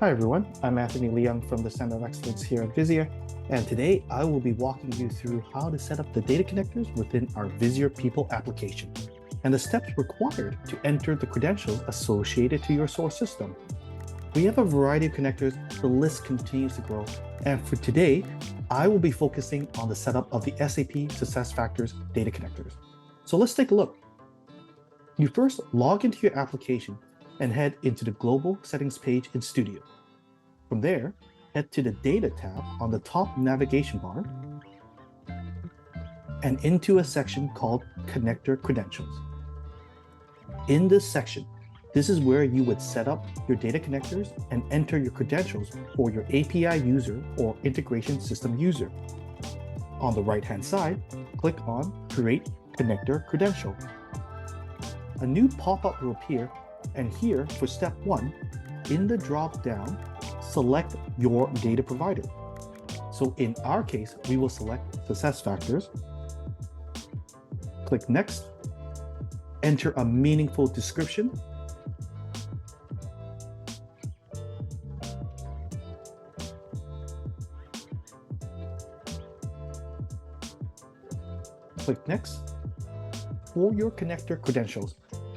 Hi everyone, I'm Anthony Leung from the Center of Excellence here at Visier, and today I will be walking you through how to set up the data connectors within our Visier People application and the steps required to enter the credentials associated to your source system. We have a variety of connectors, the list continues to grow, and for today, I will be focusing on the setup of the SAP SuccessFactors data connectors. So let's take a look. You first log into your application and head into the Global Settings page in Studio. From there, head to the Data tab on the top navigation bar and into a section called Connector Credentials. In this section, this is where you would set up your data connectors and enter your credentials for your API user or integration system user. On the right-hand side, click on Create Connector Credential. A new pop-up will appear, and here for step 1, in the drop-down, select your data provider. So in our case, we will select SuccessFactors, click Next, enter a meaningful description, click Next. For your connector credentials,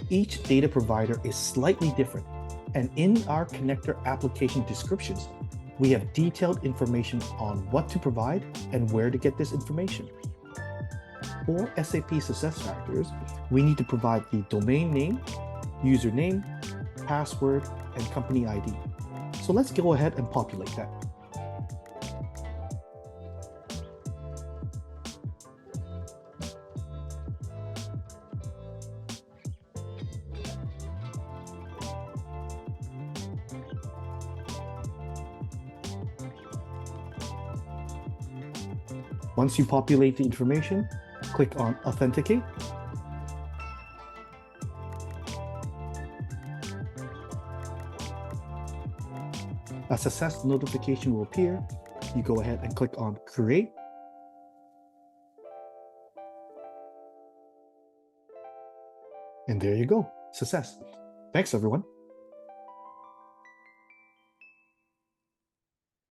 each data provider is slightly different, and in our connector application descriptions, we have detailed information on what to provide and where to get this information. For SAP SuccessFactors, we need to provide the domain name, username, password, and company ID. So let's go ahead and populate that. Once you populate the information, click on Authenticate. A success notification will appear. You go ahead and click on Create. And there you go, success. Thanks, everyone.